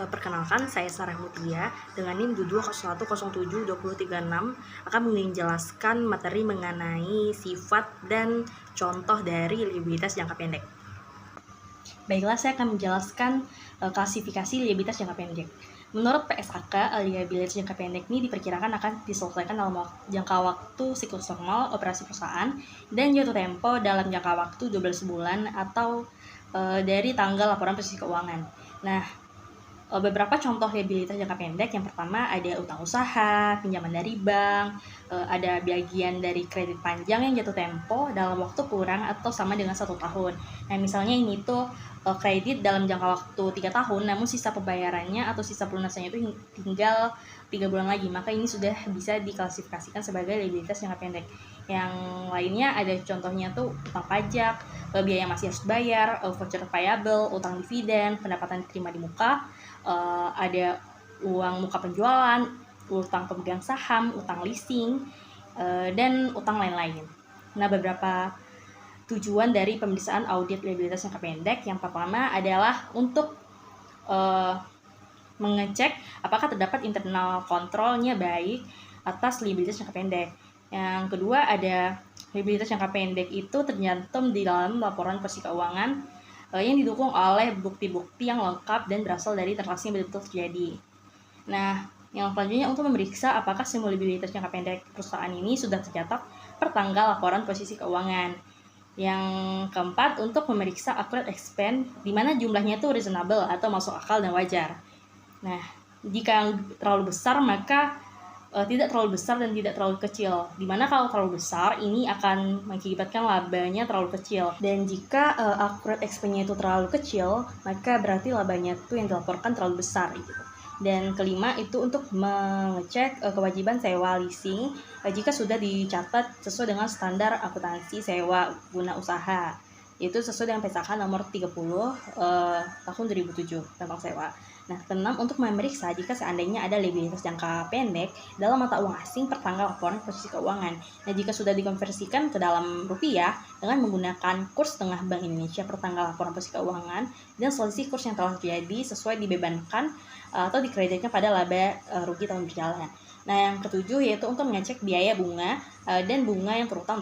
Perkenalkan, saya Sarah Mutia dengan NIM 2201072036 akan menjelaskan materi mengenai sifat dan contoh dari liabilitas jangka pendek. Baiklah, saya akan menjelaskan klasifikasi liabilitas jangka pendek. Menurut PSAK, liabilitas jangka pendek ini diperkirakan akan diselesaikan dalam jangka waktu siklus normal operasi perusahaan dan jatuh tempo dalam jangka waktu 12 bulan atau dari tanggal laporan posisi keuangan. Nah, beberapa contoh liabilitas jangka pendek. Yang pertama ada utang usaha, pinjaman dari bank, ada bagian dari kredit panjang yang jatuh tempo dalam waktu kurang atau sama dengan 1 tahun. Nah, misalnya ini tuh kredit dalam jangka waktu 3 tahun, namun sisa pembayarannya atau sisa pelunasannya itu tinggal 3 bulan lagi, maka ini sudah bisa diklasifikasikan sebagai liabilitas jangka pendek. Yang lainnya ada contohnya tuh utang pajak, biaya yang masih harus bayar, voucher payable, utang dividen, pendapatan diterima di muka, ada uang muka penjualan, utang pemegang saham, utang leasing, dan utang lain-lain. Nah, beberapa tujuan dari pemeriksaan audit liabilitas jangka pendek. Yang pertama adalah untuk mengecek apakah terdapat internal kontrolnya baik atas liabilitas jangka pendek. Yang kedua ada liabilitas jangka pendek itu tercantum di dalam laporan posisi keuangan yang didukung oleh bukti-bukti yang lengkap dan berasal dari transaksi yang betul-betul terjadi. Nah, yang selanjutnya untuk memeriksa apakah semua liabilitas jangka pendek perusahaan ini sudah tercatat per tanggal laporan posisi keuangan. Yang keempat, untuk memeriksa accurate expense, di mana jumlahnya itu reasonable atau masuk akal dan wajar. Nah, jika terlalu besar maka tidak terlalu besar dan tidak terlalu kecil. Dimana kalau terlalu besar ini akan mengakibatkan labanya terlalu kecil. Dan jika accurate expense-nya itu terlalu kecil, maka berarti labanya itu yang dilaporkan terlalu besar gitu. Dan kelima itu untuk mengecek kewajiban sewa leasing jika sudah dicatat sesuai dengan standar akuntansi sewa guna usaha. Itu sesuai dengan PSAK nomor 30 tahun 2007 tentang sewa. Nah, keenam untuk memeriksa jika seandainya ada liabilitas jangka pendek dalam mata uang asing per tanggal laporan posisi keuangan. Nah, jika sudah dikonversikan ke dalam rupiah dengan menggunakan kurs tengah Bank Indonesia per tanggal laporan posisi keuangan dan selisih kurs yang telah terjadi sesuai dibebankan atau dikreditkan pada laba rugi tahun berjalan. Nah, yang ketujuh yaitu untuk mengecek biaya bunga dan bunga yang terutang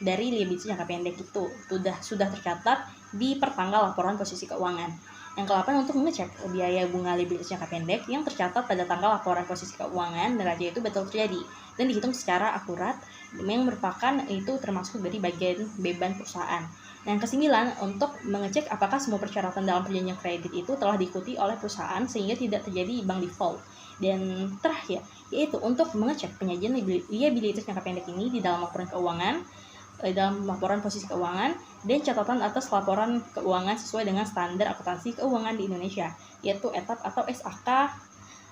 dari liabilitas jangka pendek itu sudah tercatat di pertanggal laporan posisi keuangan. Yang ke-8 untuk mengecek biaya bunga liabilitas jangka pendek yang tercatat pada tanggal laporan posisi keuangan neraca itu betul terjadi dan dihitung secara akurat, yang merupakan itu termasuk dari bagian beban perusahaan. Yang ke-9 untuk mengecek apakah semua persyaratan dalam perjanjian kredit itu telah diikuti oleh perusahaan sehingga tidak terjadi bank default. Dan terakhir yaitu untuk mengecek penyajian liabilitas jangka pendek ini di dalam laporan keuangan, dalam laporan posisi keuangan dan catatan atas laporan keuangan sesuai dengan standar akuntansi keuangan di Indonesia, yaitu ETAP atau SAK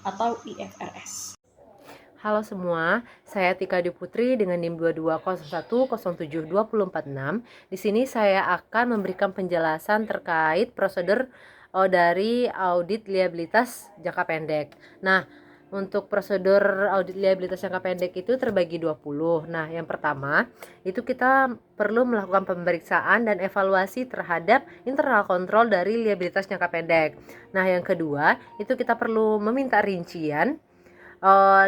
atau IFRS. Halo semua, saya Tika Diputri dengan NIM 2201072046. Di sini saya akan memberikan penjelasan terkait prosedur dari audit liabilitas jangka pendek. Nah, untuk prosedur audit liabilitas jangka pendek itu terbagi 20. Nah, yang pertama itu kita perlu melakukan pemeriksaan dan evaluasi terhadap internal kontrol dari liabilitas jangka pendek. Nah, yang kedua itu kita perlu meminta rincian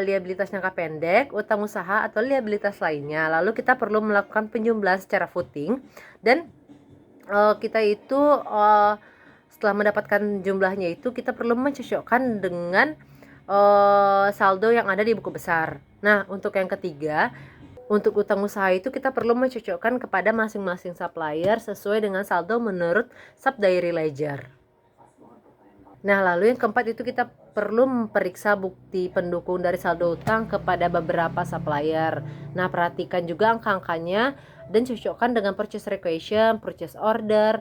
liabilitas jangka pendek, utang usaha atau liabilitas lainnya. Lalu kita perlu melakukan penjumlahan secara footing dan kita itu setelah mendapatkan jumlahnya itu kita perlu mencocokkan dengan saldo yang ada di buku besar. Nah, untuk yang ketiga, untuk utang usaha itu kita perlu mencocokkan kepada masing-masing supplier sesuai dengan saldo menurut sub diary ledger. Nah, lalu yang keempat itu kita perlu memeriksa bukti pendukung dari saldo utang kepada beberapa supplier. Nah, perhatikan juga angka-angkanya dan cocokkan dengan purchase requisition, purchase order,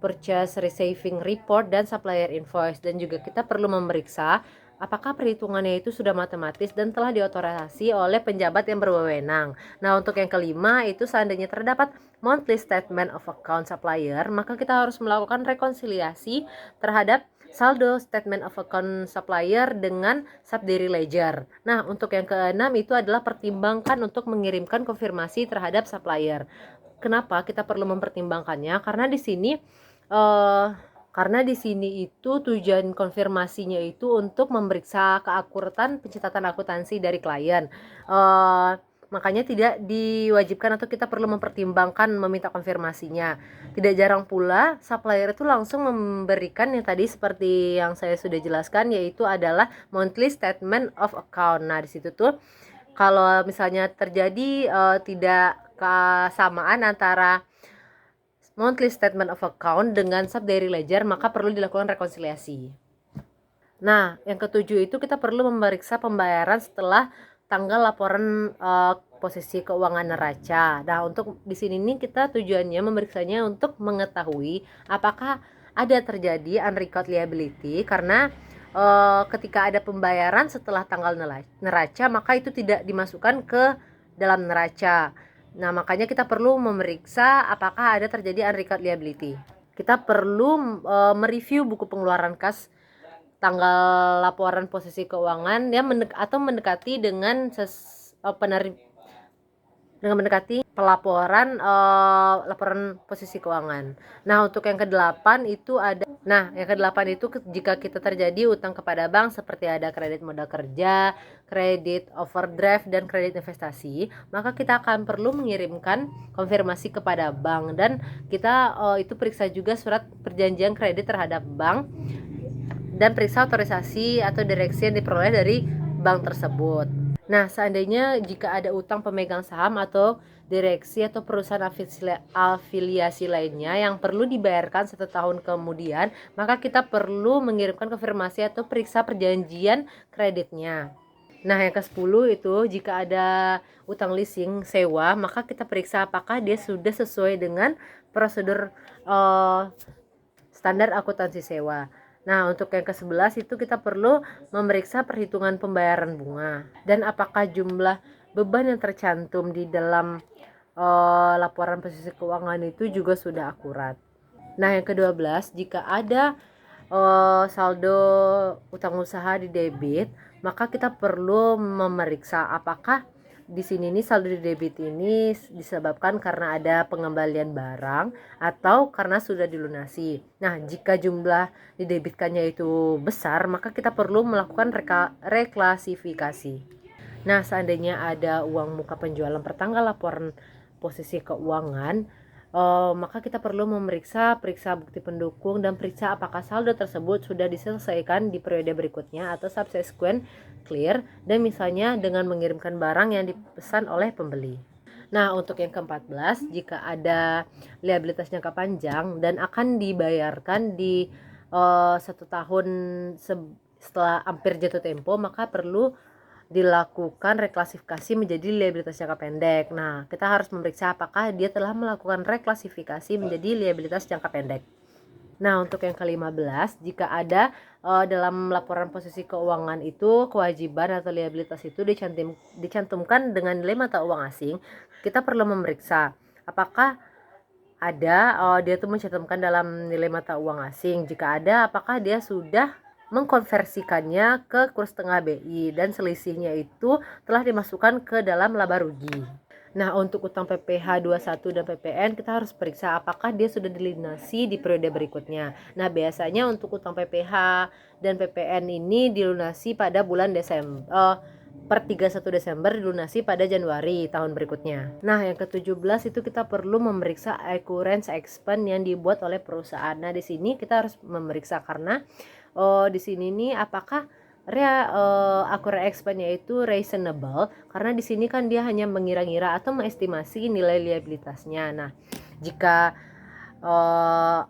purchase receiving report, dan supplier invoice. Dan juga kita perlu memeriksa apakah perhitungannya itu sudah matematis dan telah diotorisasi oleh penjabat yang berwenang. Nah, untuk yang kelima itu seandainya terdapat monthly statement of account supplier, maka kita harus melakukan rekonsiliasi terhadap saldo statement of account supplier dengan subdiary ledger. Nah, untuk yang keenam itu adalah pertimbangkan untuk mengirimkan konfirmasi terhadap supplier. Kenapa kita perlu mempertimbangkannya? Karena di sini Karena di sini itu tujuan konfirmasinya itu untuk memeriksa keakuratan pencatatan akuntansi dari klien. Makanya tidak diwajibkan atau kita perlu mempertimbangkan meminta konfirmasinya. Tidak jarang pula supplier itu langsung memberikan yang tadi seperti yang saya sudah jelaskan, yaitu adalah monthly statement of account. Nah, di situ tuh kalau misalnya terjadi tidak kesamaan antara monthly statement of account dengan sub diary ledger, maka perlu dilakukan rekonsiliasi. Nah, yang ketujuh itu kita perlu memeriksa pembayaran setelah tanggal laporan posisi keuangan neraca. Nah, untuk di sini nih kita tujuannya memeriksanya untuk mengetahui apakah ada terjadi unrecovered liability, karena ketika ada pembayaran setelah tanggal neraca maka itu tidak dimasukkan ke dalam neraca. Nah, makanya kita perlu memeriksa apakah ada terjadi unrecovered liability. Kita perlu mereview buku pengeluaran kas tanggal laporan posisi keuangan yang mendekati dengan mendekati pelaporan laporan posisi keuangan. Nah, untuk yang ke-8 itu ada. Nah, yang ke-8 itu jika kita terjadi utang kepada bank seperti ada kredit modal kerja, kredit overdraft dan kredit investasi, maka kita akan perlu mengirimkan konfirmasi kepada bank, dan kita itu periksa juga surat perjanjian kredit terhadap bank dan periksa otorisasi atau direksi yang diperoleh dari bank tersebut. Nah, seandainya jika ada utang pemegang saham atau direksi atau perusahaan afiliasi lainnya yang perlu dibayarkan 1 tahun kemudian, maka kita perlu mengirimkan konfirmasi atau periksa perjanjian kreditnya. Nah, yang ke-10 itu jika ada utang leasing sewa, maka kita periksa apakah dia sudah sesuai dengan prosedur standar akuntansi sewa. Nah, untuk yang ke-11 itu kita perlu memeriksa perhitungan pembayaran bunga dan apakah jumlah beban yang tercantum di dalam laporan posisi keuangan itu juga sudah akurat. Nah, yang ke-12 jika ada saldo utang usaha di debit, maka kita perlu memeriksa apakah di sini nih saldo di debit ini disebabkan karena ada pengembalian barang atau karena sudah dilunasi. Nah, jika jumlah didebitkannya itu besar, maka kita perlu melakukan reklasifikasi. Nah, seandainya ada uang muka penjualan pertanggal laporan posisi keuangan, maka kita perlu periksa bukti pendukung dan periksa apakah saldo tersebut sudah diselesaikan di periode berikutnya atau subsequent clear, dan misalnya dengan mengirimkan barang yang dipesan oleh pembeli. Nah, untuk yang ke-14 jika ada liabilitas jangka panjang dan akan dibayarkan di 1 tahun setelah hampir jatuh tempo, maka perlu dilakukan reklasifikasi menjadi liabilitas jangka pendek. Nah, kita harus memeriksa apakah dia telah melakukan reklasifikasi menjadi liabilitas jangka pendek. Nah, untuk yang ke-15 jika ada dalam laporan posisi keuangan itu kewajiban atau liabilitas itu dicantumkan dengan nilai mata uang asing, kita perlu memeriksa apakah ada dia tuh mencantumkan dalam nilai mata uang asing. Jika ada, apakah dia sudah mengkonversikannya ke kurs tengah BI dan selisihnya itu telah dimasukkan ke dalam laba rugi. Nah, untuk utang PPh 21 dan PPN kita harus periksa apakah dia sudah dilunasi di periode berikutnya. Nah, biasanya untuk utang PPh dan PPN ini dilunasi pada bulan Desember per 31 Desember, dilunasi pada Januari tahun berikutnya. Nah, yang ke-17 itu kita perlu memeriksa occurrence expense yang dibuat oleh perusahaan. Nah, di sini kita harus memeriksa karena di sini nih apakah accurate expense-nya itu reasonable, karena di sini kan dia hanya mengira-ngira atau mengestimasi nilai liabilitasnya. Nah, jika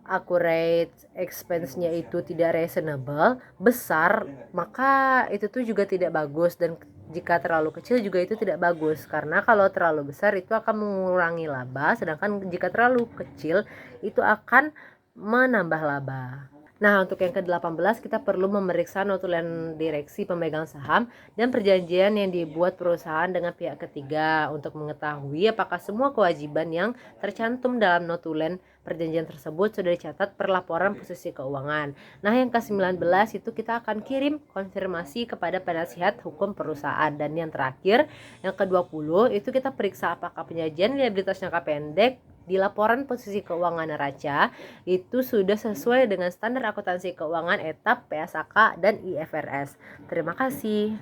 accurate expense-nya itu tidak reasonable, besar, maka itu tuh juga tidak bagus, dan jika terlalu kecil juga itu tidak bagus, karena kalau terlalu besar itu akan mengurangi laba, sedangkan jika terlalu kecil itu akan menambah laba. Nah, untuk yang ke-18 kita perlu memeriksa notulen direksi pemegang saham dan perjanjian yang dibuat perusahaan dengan pihak ketiga untuk mengetahui apakah semua kewajiban yang tercantum dalam notulen perjanjian tersebut sudah dicatat per laporan posisi keuangan. Nah, yang ke-19 itu kita akan kirim konfirmasi kepada penasihat hukum perusahaan, dan yang terakhir yang ke-20 itu kita periksa apakah penyajian liabilitas jangka pendek di laporan posisi keuangan neraca itu sudah sesuai dengan standar akuntansi keuangan etap PSAK dan IFRS. Terima kasih.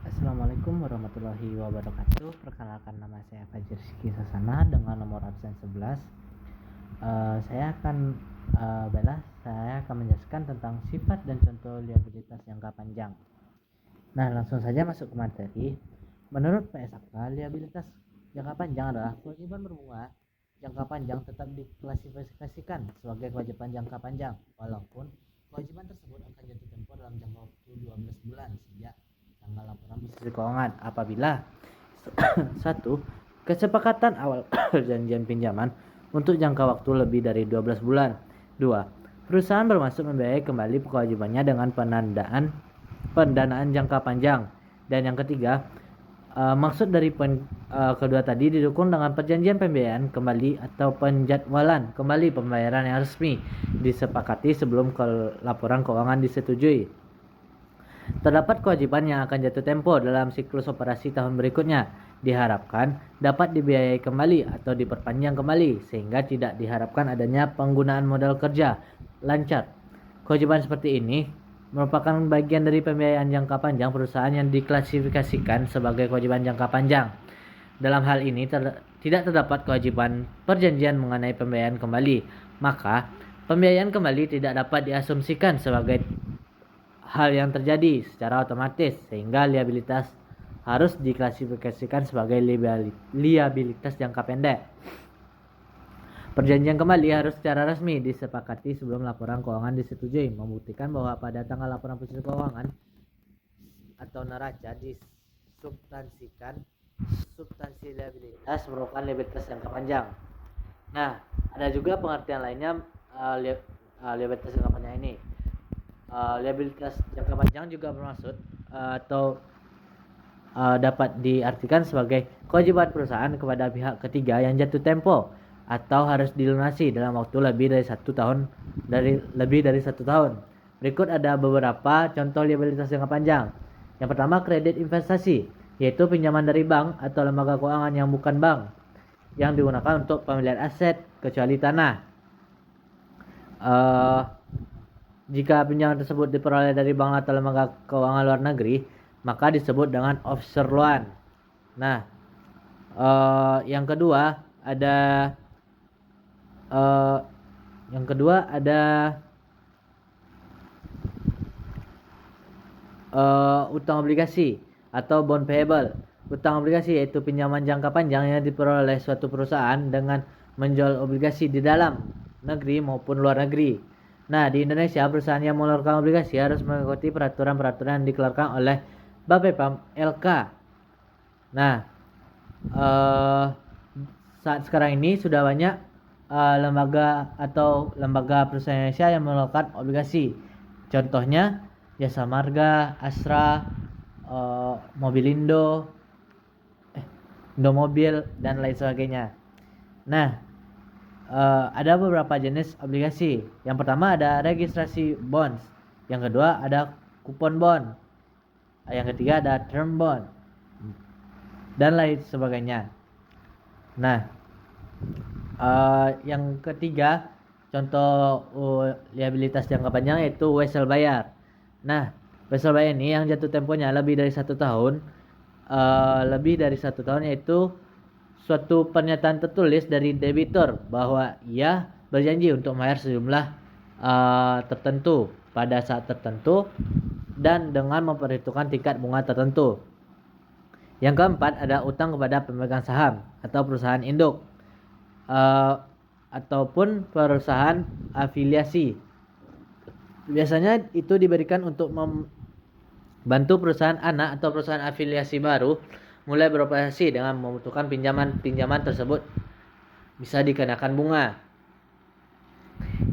Assalamualaikum warahmatullahi wabarakatuh. Perkenalkan, nama saya Fajir Rizky Sasana dengan nomor absen 11. Saya akan menjelaskan tentang sifat dan contoh liabilitas jangka panjang. Nah, langsung saja masuk ke materi. Menurut PSAK, liabilitas jangka panjang adalah kewajiban berbunga jangka panjang tetap diklasifikasikan sebagai kewajiban jangka panjang, walaupun kewajiban tersebut akan jatuh tempo dalam jangka waktu 12 bulan sejak tanggal laporan posisi keuangan apabila 1. Kesepakatan awal perjanjian pinjaman untuk jangka waktu lebih dari 12 bulan. 2. Perusahaan bermaksud membiayai kembali kewajibannya dengan pendanaan jangka panjang. Dan yang ketiga, maksud dari kedua tadi didukung dengan perjanjian pembiayaan kembali atau penjadwalan kembali pembayaran yang resmi disepakati sebelum laporan keuangan disetujui. Terdapat kewajiban yang akan jatuh tempo dalam siklus operasi tahun berikutnya, diharapkan dapat dibiayai kembali atau diperpanjang kembali sehingga tidak diharapkan adanya penggunaan modal kerja lancar. Kewajiban seperti ini merupakan bagian dari pembiayaan jangka panjang perusahaan yang diklasifikasikan sebagai kewajiban jangka panjang. Dalam hal ini tidak terdapat kewajiban perjanjian mengenai pembiayaan kembali, maka pembiayaan kembali tidak dapat diasumsikan sebagai hal yang terjadi secara otomatis sehingga liabilitas harus diklasifikasikan sebagai liabilitas jangka pendek. Perjanjian kembali harus secara resmi disepakati sebelum laporan keuangan disetujui, membuktikan bahwa pada tanggal laporan posisi keuangan atau neraca disubstansikan substansi liabilitas merupakan liabilitas jangka panjang. Nah, ada juga pengertian lainnya liabilitas jangka panjang ini. Liabilitas jangka panjang juga bermaksud atau dapat diartikan sebagai kewajiban perusahaan kepada pihak ketiga yang jatuh tempo atau harus dilunasi dalam waktu lebih dari 1 tahun. Berikut ada beberapa contoh liabilitas jangka panjang. Yang pertama, kredit investasi, yaitu pinjaman dari bank atau lembaga keuangan yang bukan bank yang digunakan untuk pembelian aset kecuali tanah. Jika pinjaman tersebut diperoleh dari bank atau lembaga keuangan luar negeri, maka disebut dengan offshore loan. Nah, yang kedua ada utang obligasi atau bond payable. Utang obligasi yaitu pinjaman jangka panjang yang diperoleh oleh suatu perusahaan dengan menjual obligasi di dalam negeri maupun luar negeri. Nah, di Indonesia, perusahaan yang mengeluarkan obligasi harus mengikuti peraturan-peraturan yang dikeluarkan oleh Bapepam LK. Nah, saat sekarang ini sudah banyak lembaga perusahaan Indonesia yang mengeluarkan obligasi. Contohnya Jasa Marga, Astra, Mobilindo, Indomobil, dan lain sebagainya. Nah, ada beberapa jenis obligasi. Yang pertama ada registrasi bonds, yang kedua ada kupon bond, yang ketiga ada term bond, dan lain sebagainya. Nah, yang ketiga contoh liabilitas jangka panjang yaitu wesel bayar. Nah, wesel bayar ini yang jatuh temponya lebih dari 1 tahun, yaitu suatu pernyataan tertulis dari debitur bahwa ia berjanji untuk membayar sejumlah tertentu pada saat tertentu dan dengan memperhitungkan tingkat bunga tertentu. Yang keempat ada utang kepada pemegang saham atau perusahaan induk ataupun perusahaan afiliasi. Biasanya itu diberikan untuk membantu perusahaan anak atau perusahaan afiliasi baru mulai beroperasi dengan membutuhkan pinjaman tersebut bisa dikenakan bunga.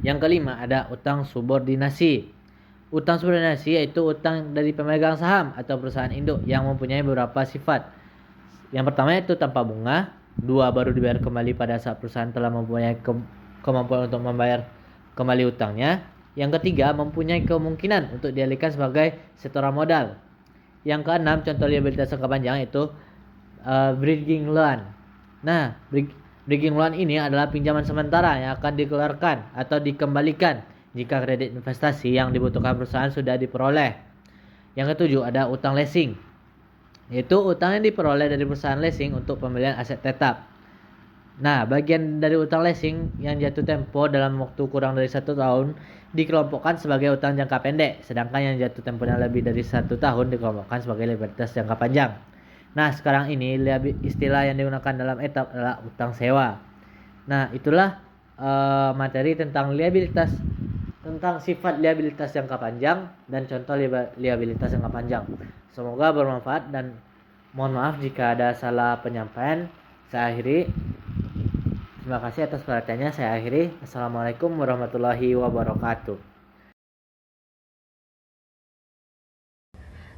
Yang kelima ada utang subordinasi. Utang subordinasi yaitu utang dari pemegang saham atau perusahaan induk yang mempunyai beberapa sifat. Yang pertama yaitu tanpa bunga, 2 baru dibayar kembali pada saat perusahaan telah mempunyai kemampuan untuk membayar kembali utangnya. Yang ketiga mempunyai kemungkinan untuk dialihkan sebagai setoran modal. Yang keenam contoh liabilitas jangka panjang itu bridging loan. Nah, Bridging loan ini adalah pinjaman sementara yang akan dikeluarkan atau dikembalikan jika kredit investasi yang dibutuhkan perusahaan sudah diperoleh. Yang ketujuh ada utang leasing, yaitu utang yang diperoleh dari perusahaan leasing untuk pembelian aset tetap. Nah, bagian dari utang leasing yang jatuh tempo dalam waktu kurang dari 1 tahun dikelompokkan sebagai utang jangka pendek, sedangkan yang jatuh temponya lebih dari 1 tahun dikelompokkan sebagai liabilitas jangka panjang. Nah, sekarang ini istilah yang digunakan dalam etap adalah utang sewa. Nah, itulah materi tentang liabilitas, tentang sifat liabilitas jangka panjang dan contoh liabilitas jangka panjang. Semoga bermanfaat dan mohon maaf jika ada salah penyampaian. Saya akhiri. Terima kasih atas perhatiannya. Saya akhiri. Assalamualaikum warahmatullahi wabarakatuh.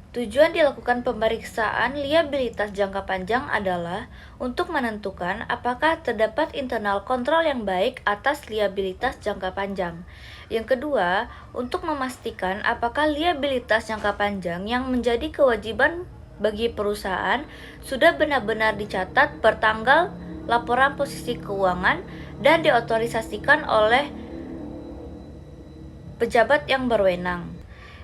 Tujuan dilakukan pemeriksaan liabilitas jangka panjang adalah untuk menentukan apakah terdapat internal kontrol yang baik atas liabilitas jangka panjang. Yang kedua, untuk memastikan apakah liabilitas jangka panjang yang menjadi kewajiban bagi perusahaan sudah benar-benar dicatat per tanggal laporan posisi keuangan dan diotorisasikan oleh pejabat yang berwenang.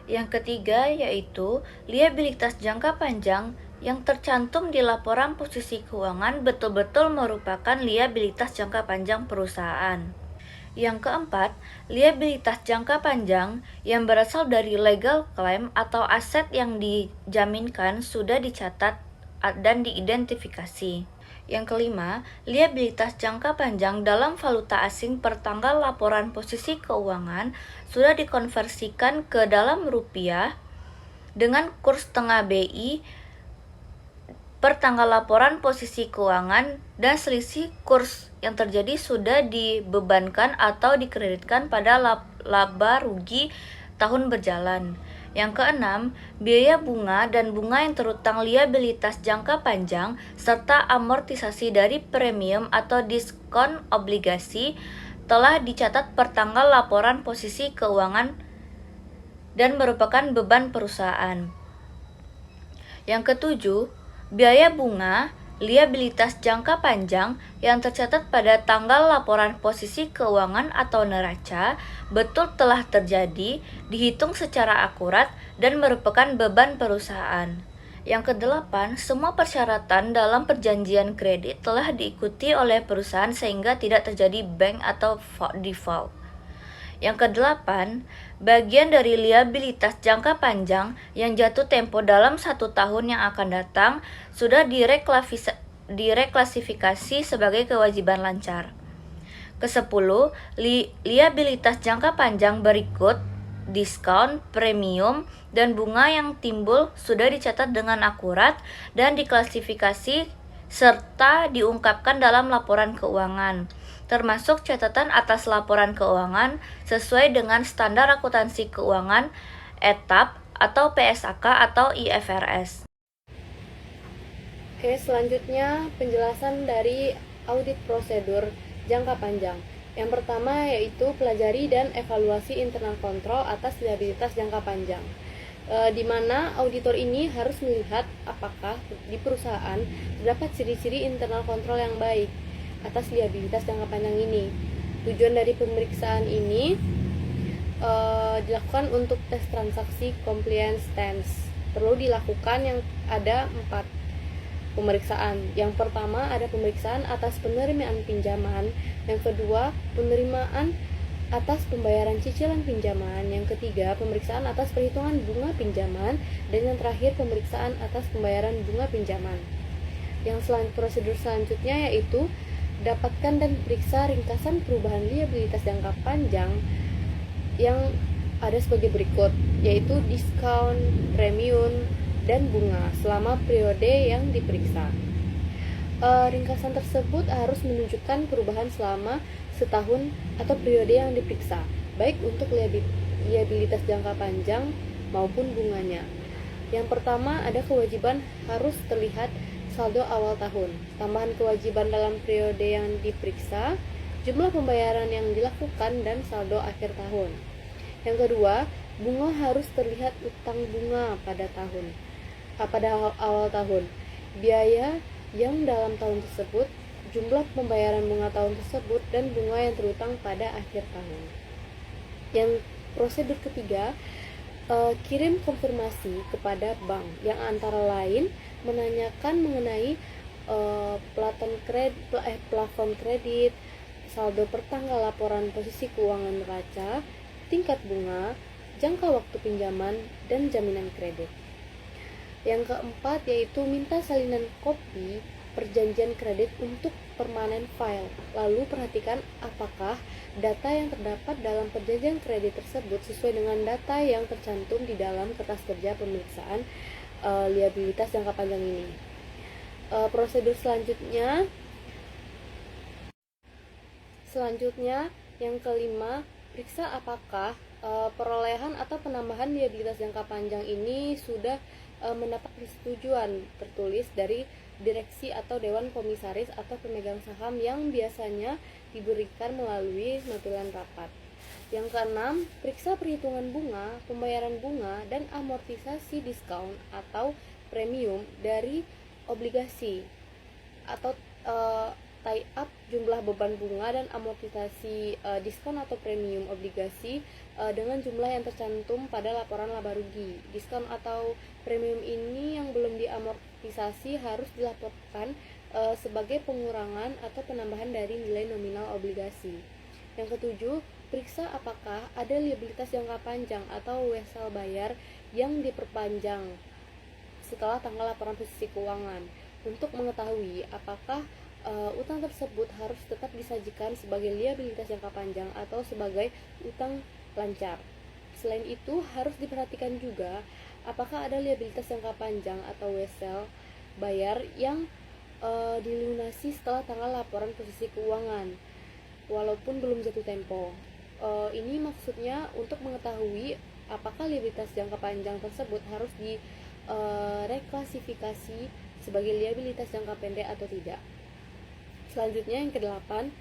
Yang ketiga yaitu liabilitas jangka panjang yang tercantum di laporan posisi keuangan betul-betul merupakan liabilitas jangka panjang perusahaan. Yang keempat, liabilitas jangka panjang yang berasal dari legal claim atau aset yang dijaminkan sudah dicatat dan diidentifikasi. Yang kelima, liabilitas jangka panjang dalam valuta asing per tanggal laporan posisi keuangan sudah dikonversikan ke dalam rupiah dengan kurs tengah BI per tanggal laporan posisi keuangan dan selisih kurs yang terjadi sudah dibebankan atau dikreditkan pada laba rugi tahun berjalan. Yang keenam, biaya bunga dan bunga yang terutang liabilitas jangka panjang serta amortisasi dari premium atau diskon obligasi telah dicatat per tanggal laporan posisi keuangan dan merupakan beban perusahaan. Yang ketujuh, biaya bunga liabilitas jangka panjang yang tercatat pada tanggal laporan posisi keuangan atau neraca betul telah terjadi, dihitung secara akurat, dan merupakan beban perusahaan. Yang kedelapan, semua persyaratan dalam perjanjian kredit telah diikuti oleh perusahaan sehingga tidak terjadi bank atau default. Yang kedelapan, bagian dari liabilitas jangka panjang yang jatuh tempo dalam 1 tahun yang akan datang sudah direklasifikasi sebagai kewajiban lancar. Kesepuluh, liabilitas jangka panjang berikut, diskon, premium, dan bunga yang timbul sudah dicatat dengan akurat dan diklasifikasi serta diungkapkan dalam laporan keuangan, termasuk catatan atas laporan keuangan sesuai dengan standar akuntansi keuangan etap atau PSAK atau IFRS. Oke, selanjutnya penjelasan dari audit prosedur jangka panjang. Yang pertama yaitu pelajari dan evaluasi internal kontrol atas liabilitas jangka panjang. Di mana auditor ini harus melihat apakah di perusahaan terdapat ciri-ciri internal kontrol yang baik atas liabilitas jangka panjang ini. Tujuan dari pemeriksaan ini dilakukan untuk tes transaksi compliance stance. Perlu dilakukan yang ada 4 pemeriksaan. Yang pertama ada pemeriksaan atas penerimaan pinjaman, yang kedua penerimaan atas pembayaran cicilan pinjaman, yang ketiga pemeriksaan atas perhitungan bunga pinjaman, dan yang terakhir pemeriksaan atas pembayaran bunga pinjaman. Yang prosedur selanjutnya yaitu dapatkan dan periksa ringkasan perubahan liabilitas jangka panjang yang ada sebagai berikut, yaitu diskon, premium, dan bunga selama periode yang diperiksa. Ringkasan tersebut harus menunjukkan perubahan selama setahun atau periode yang diperiksa, baik untuk liabilitas jangka panjang maupun bunganya. Yang pertama ada kewajiban harus terlihat saldo awal tahun, tambahan kewajiban dalam periode yang diperiksa, jumlah pembayaran yang dilakukan, dan saldo akhir tahun. Yang kedua, bunga harus terlihat utang bunga pada awal tahun, biaya yang dalam tahun tersebut jumlah pembayaran bunga tahun tersebut dan bunga yang terutang pada akhir tahun. Yang prosedur ketiga, kirim konfirmasi kepada bank yang antara lain menanyakan mengenai plafon kredit, saldo pertanggal laporan posisi keuangan neraca, tingkat bunga, jangka waktu pinjaman, dan jaminan kredit. Yang keempat yaitu minta salinan kopi perjanjian kredit untuk permanen file. Lalu perhatikan apakah data yang terdapat dalam perjanjian kredit tersebut sesuai dengan data yang tercantum di dalam kertas kerja pemeriksaan liabilitas jangka panjang ini. Prosedur selanjutnya yang kelima, periksa apakah perolehan atau penambahan liabilitas jangka panjang ini sudah mendapat persetujuan tertulis dari direksi atau dewan komisaris atau pemegang saham yang biasanya diberikan melalui notulen rapat. Yang keenam, periksa perhitungan bunga, pembayaran bunga, dan amortisasi diskon atau premium dari obligasi atau tie up jumlah beban bunga dan amortisasi diskon atau premium obligasi dengan jumlah yang tercantum pada laporan laba rugi. Diskon atau premium ini yang belum diamortisasi harus dilaporkan sebagai pengurangan atau penambahan dari nilai nominal obligasi. Yang ketujuh, periksa apakah ada liabilitas jangka panjang atau wesel bayar yang diperpanjang setelah tanggal laporan posisi keuangan untuk mengetahui apakah utang tersebut harus tetap disajikan sebagai liabilitas jangka panjang atau sebagai utang lancar. Selain itu, harus diperhatikan juga apakah ada liabilitas jangka panjang atau wesel bayar yang dilunasi setelah tanggal laporan posisi keuangan walaupun belum jatuh tempo. Ini maksudnya untuk mengetahui apakah liabilitas jangka panjang tersebut harus reklasifikasi sebagai liabilitas jangka pendek atau tidak. Selanjutnya yang kedelapan,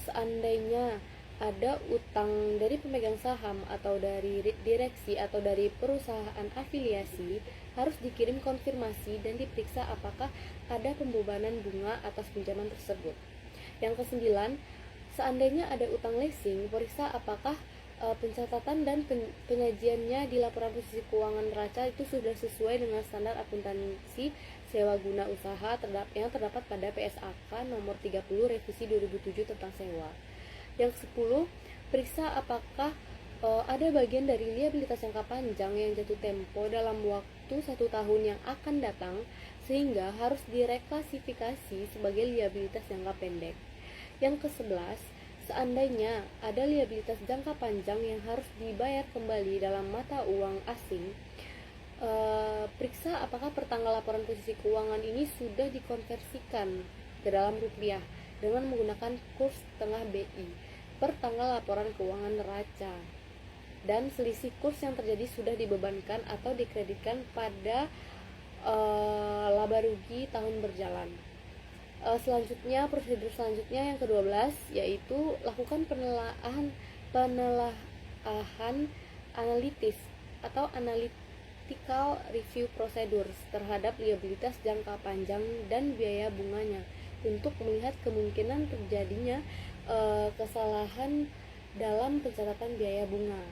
seandainya ada utang dari pemegang saham atau dari direksi atau dari perusahaan afiliasi, harus dikirim konfirmasi dan diperiksa apakah ada pembebanan bunga atas pinjaman tersebut. Yang kesembilan, seandainya ada utang leasing, periksa apakah pencatatan dan penyajiannya di laporan posisi keuangan neraca itu sudah sesuai dengan standar akuntansi sewa guna usaha yang terdapat pada PSAK nomor 30 revisi 2007 tentang sewa. Yang ke-10, periksa apakah ada bagian dari liabilitas jangka panjang yang jatuh tempo dalam waktu 1 tahun yang akan datang sehingga harus direklasifikasi sebagai liabilitas jangka pendek. Yang ke-11, seandainya ada liabilitas jangka panjang yang harus dibayar kembali dalam mata uang asing, periksa apakah pertanggal laporan posisi keuangan ini sudah dikonversikan ke dalam rupiah dengan menggunakan kurs tengah BI per tanggal laporan keuangan neraca, dan selisih kurs yang terjadi sudah dibebankan atau dikreditkan pada laba rugi tahun berjalan. Selanjutnya, prosedur selanjutnya yang ke-12 yaitu lakukan penelaahan analitis atau analytical review procedures terhadap liabilitas jangka panjang dan biaya bunganya untuk melihat kemungkinan terjadinya kesalahan dalam pencatatan biaya bunga.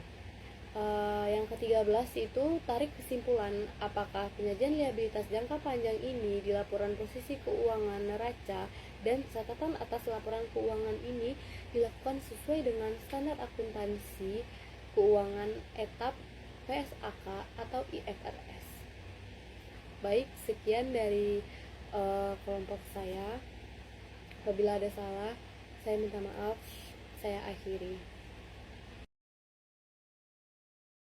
Yang ke-13 itu tarik kesimpulan apakah penyajian liabilitas jangka panjang ini di laporan posisi keuangan neraca dan catatan atas laporan keuangan ini dilakukan sesuai dengan standar akuntansi keuangan etap PSAK atau IFRS. Baik, sekian dari kelompok saya. Apabila ada salah, saya minta maaf. Saya akhiri.